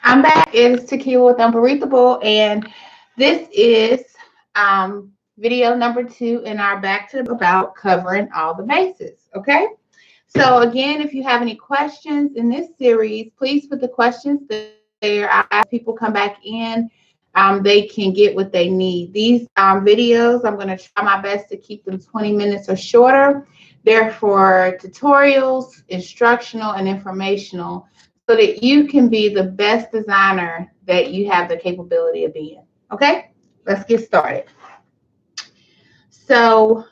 I'm back. It's Tequila with Unbreathable, and this is video number 2 in our back to about covering all the bases. Okay, so again, if you have any questions in this series, please put the questions there. As people come back in, they can get what they need. These videos, I'm going to try my best to keep them 20 minutes or shorter. They're for tutorials, instructional, and informational, so that you can be the best designer that you have the capability of being. Okay, let's get started. So,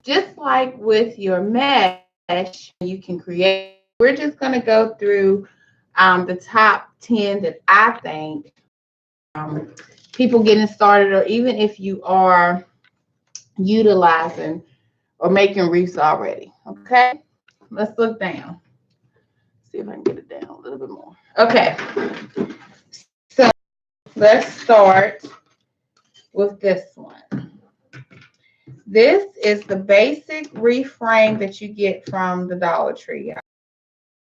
just like with your mesh, you can create. We're just going to go through the top 10 that I think people getting started, or even if you are utilizing or making wreaths already. Okay, let's look down. See if I can get it down a little bit more. Okay, so let's start with this one. This is the basic wreath frame that you get from the Dollar Tree.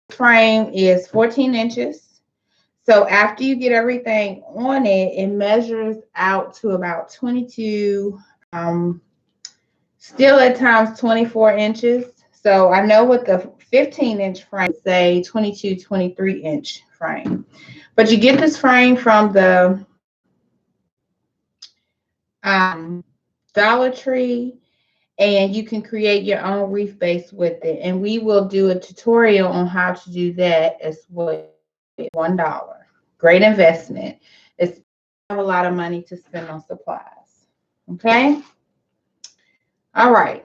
This frame is 14 inches. So after you get everything on it, it measures out to about 22, still at times 24 inches. So I know with the 15-inch frame, say 22, 23-inch frame. But you get this frame from the Dollar Tree, and you can create your own wreath base with it. And we will do a tutorial on how to do that as well. $1. Great investment. It's have a lot of money to spend on supplies. Okay. All right.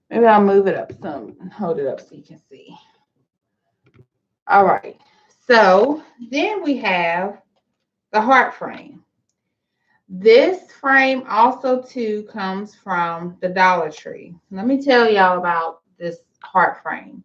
Maybe I'll move it up some and hold it up so you can see. All right. So then we have the heart frame. This frame also too comes from the Dollar Tree. Let me tell y'all about this heart frame.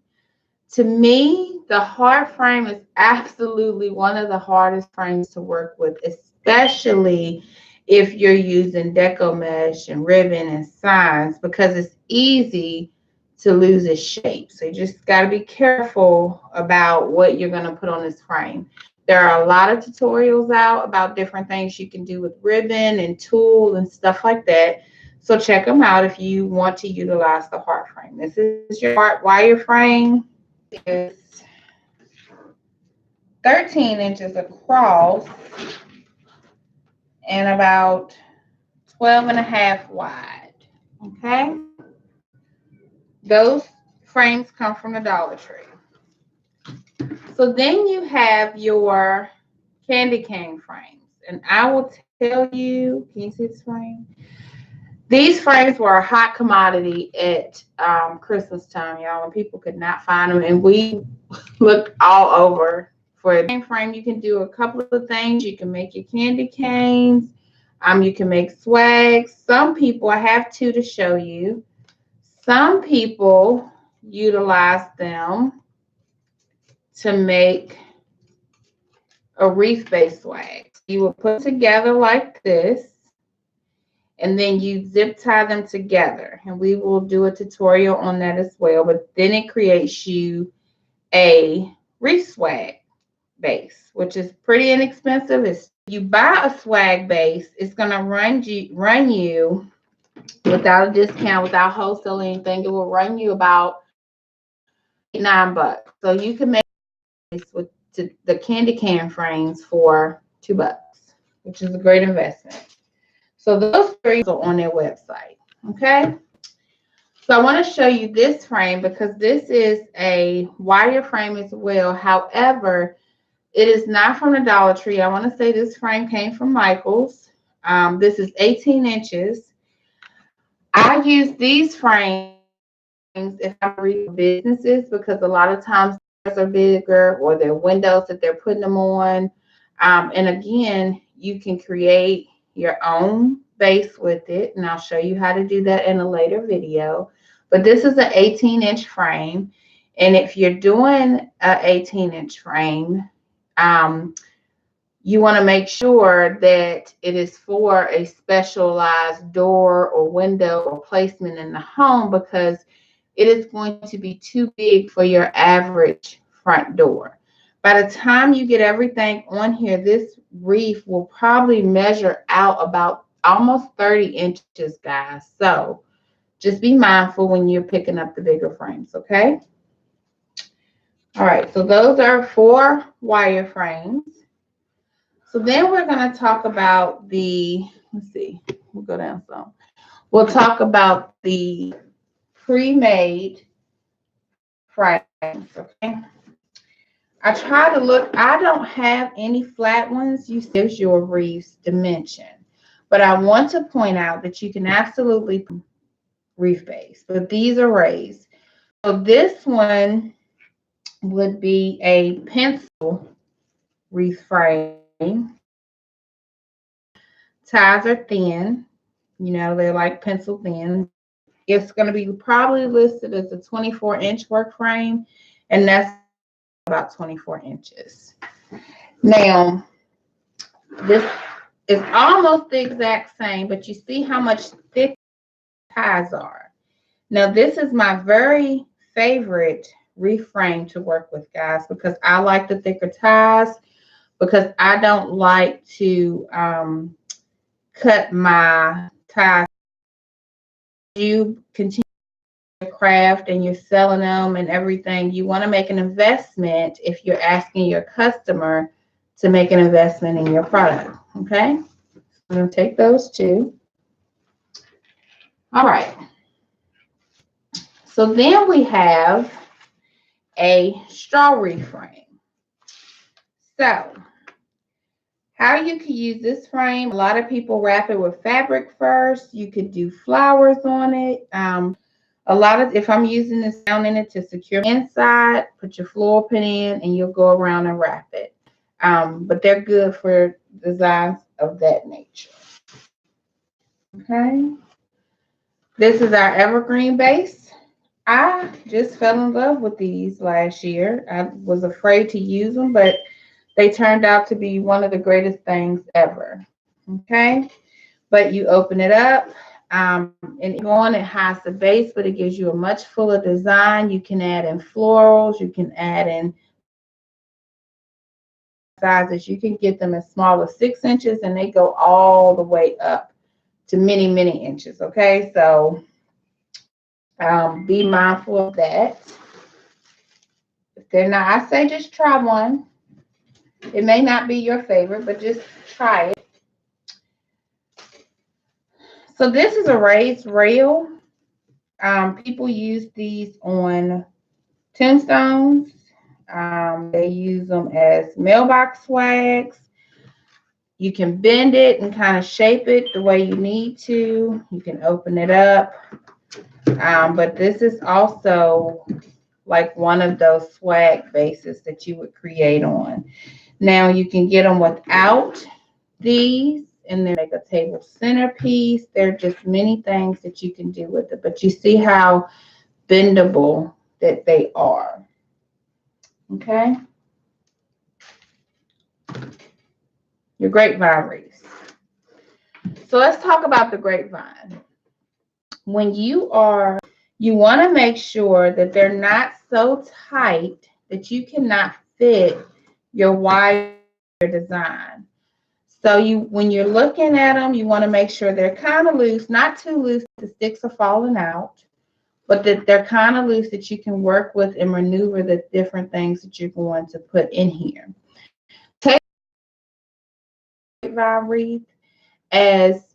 To me, the heart frame is absolutely one of the hardest frames to work with, especially if you're using deco mesh and ribbon and signs, because it's easy to lose its shape. So you just got to be careful about what you're going to put on this frame. There are a lot of tutorials out about different things you can do with ribbon and tulle and stuff like that. So check them out if you want to utilize the heart frame. This is your heart wire frame. Is 13 inches across and about 12 and a half wide. Okay. Those frames come from the Dollar Tree. So then you have your candy cane frames. And I will tell you, can you see this frame? These frames were a hot commodity at Christmas time, y'all, when people could not find them. And we looked all over for a frame. You can do a couple of things. You can make your candy canes. You can make swags. Some people, I have two to show you. Some people utilize them to make a wreath-based swag. You will put together like this, and then you zip tie them together. And we will do a tutorial on that as well. But then it creates you a wreath swag base, which is pretty inexpensive. If you buy a swag base, it's going to run you without a discount, without wholesale or anything. It will run you about $9. So you can make this with the candy can frames for $2, which is a great investment. So those frames are on their website. Okay. So I want to show you this frame because this is a wire frame as well. However, it is not from the Dollar Tree. I want to say this frame came from Michael's. This is 18 inches. I use these frames if I'm reading businesses because a lot of times are bigger or their windows that they're putting them on. And again, you can create your own base with it, and I'll show you how to do that in a later video. But this is an 18-inch frame, and if you're doing an 18-inch frame, you want to make sure that it is for a specialized door or window or placement in the home, because it is going to be too big for your average front door. By the time you get everything on here, this wreath will probably measure out about almost 30 inches, guys. So just be mindful when you're picking up the bigger frames, okay? All right, so those are 4 wire frames. So then we're going to talk about the, let's see, we'll go down some. We'll talk about the pre-made frames, okay? I try to look, I don't have any flat ones. You see your wreath's dimension. But I want to point out that you can absolutely wreath base, but these are raised. So this one would be a pencil wreath frame. Ties are thin, you know, they're like pencil thin. It's going to be probably listed as a 24-inch work frame, and that's about 24 inches. Now, this is almost the exact same, but you see how much thick ties are. Now, this is my very favorite wreath frame to work with, guys, because I like the thicker ties, because I don't like to cut my ties. You continue your craft and you're selling them and everything, you want to make an investment if you're asking your customer to make an investment in your product, okay? I'm going to take those 2. All right. So then we have a straw wreath frame. So how you can use this frame, a lot of people wrap it with fabric first. You could do flowers on it. A lot of, if I'm using this down in it to secure inside, put your floral pin in and you'll go around and wrap it. But they're good for designs of that nature. Okay. This is our evergreen base. I just fell in love with these last year. I was afraid to use them, but they turned out to be one of the greatest things ever. Okay. But you open it up. And on it has the base, but it gives you a much fuller design. You can add in florals. You can add in sizes. You can get them as small as 6 inches, and they go all the way up to many, many inches. Okay, so be mindful of that. If they're not, I say just try one. It may not be your favorite, but just try it. So this is a raised rail. People use these on tombstones. They use them as mailbox swags. You can bend it and kind of shape it the way you need to. You can open it up. But this is also like one of those swag bases that you would create on. Now you can get them without these and then make a table centerpiece. There are just many things that you can do with it, but you see how bendable that they are. Okay. Your grapevine wreaths. So let's talk about the grapevine. When you want to make sure that they're not so tight that you cannot fit your wire design. So when you're looking at them, you want to make sure they're kind of loose, not too loose that the sticks are falling out, but that they're kind of loose that you can work with and maneuver the different things that you're going to put in here. Take the grapevine wreath, as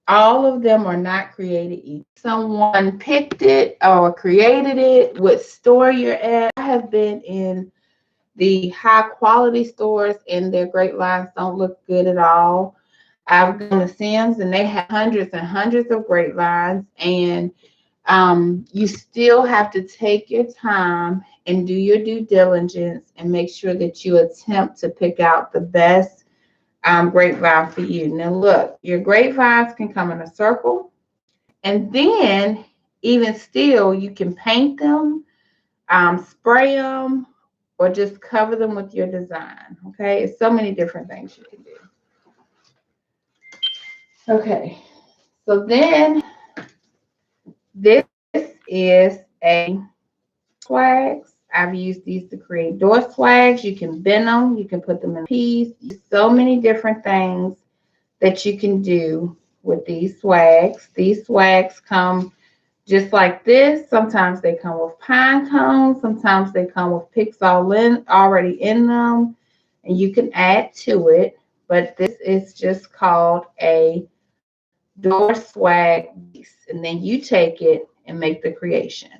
all of them are not created equal. Someone picked it or created it, what store you're at. I have been in the high quality stores and their grapevines don't look good at all. I've gone to Sam's and they have hundreds and hundreds of grapevines, and you still have to take your time and do your due diligence and make sure that you attempt to pick out the best grapevine for you. Now look, your grapevines can come in a circle, and then even still you can paint them, spray them, or just cover them with your design. Okay, it's so many different things you can do. Okay, so then this is a swags. I've used these to create door swags. You can bend them. You can put them in a piece. So many different things that you can do with these swags. These swags come just like this. Sometimes they come with pine cones. Sometimes they come with picks already in them. And you can add to it. But this is just called a door swag base. And then you take it and make the creation.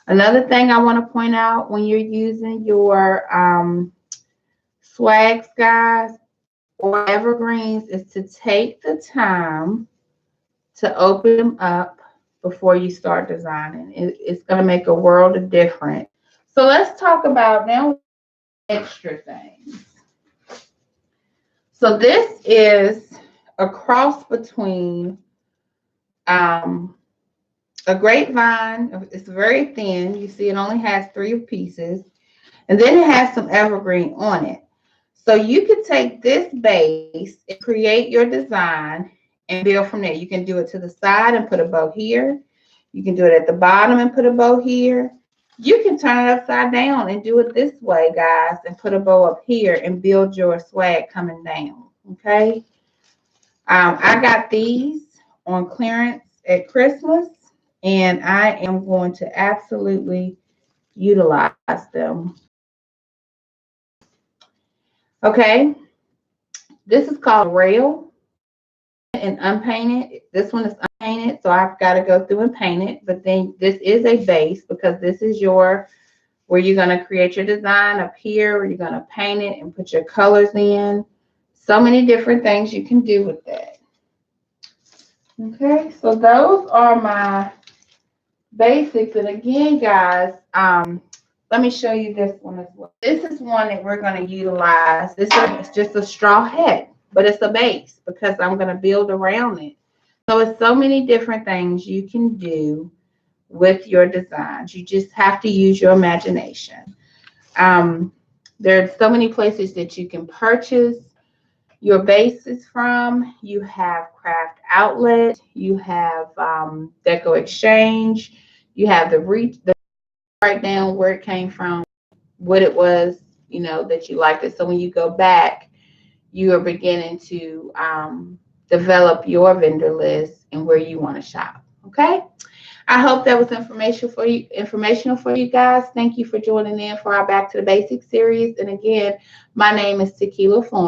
Another thing I want to point out when you're using your swags, guys, or evergreens, is to take the time to open them up before you start designing. It's going to make a world of difference. So let's talk about now extra things. So this is a cross between a grapevine. It's very thin. You see it only has 3 pieces. And then it has some evergreen on it. So you can take this base and create your design and build from there. You can do it to the side and put a bow here. You can do it at the bottom and put a bow here. You can turn it upside down and do it this way, guys, and put a bow up here and build your swag coming down, okay? I got these on clearance at Christmas, and I am going to absolutely utilize them. Okay, this is called rail and unpainted. This one is unpainted, so I've got to go through and paint it. But then this is a base because this is where you're going to create your design up here, where you're going to paint it and put your colors in. So many different things you can do with that. Okay, so those are my basics. And again, guys, let me show you this one as well. This is one that we're going to utilize. This is just a straw hat, but it's a base because I'm going to build around it. So it's so many different things you can do with your designs. You just have to use your imagination. There are so many places that you can purchase your bases from. You have Craft Outlet. You have Deco Exchange. You have the wreath. Write down where it came from, what it was, that you liked it. So when you go back, you are beginning to develop your vendor list and where you want to shop. Okay. I hope that was informational for you guys. Thank you for joining in for our Back to the Basics series. And again, my name is Tequila Form.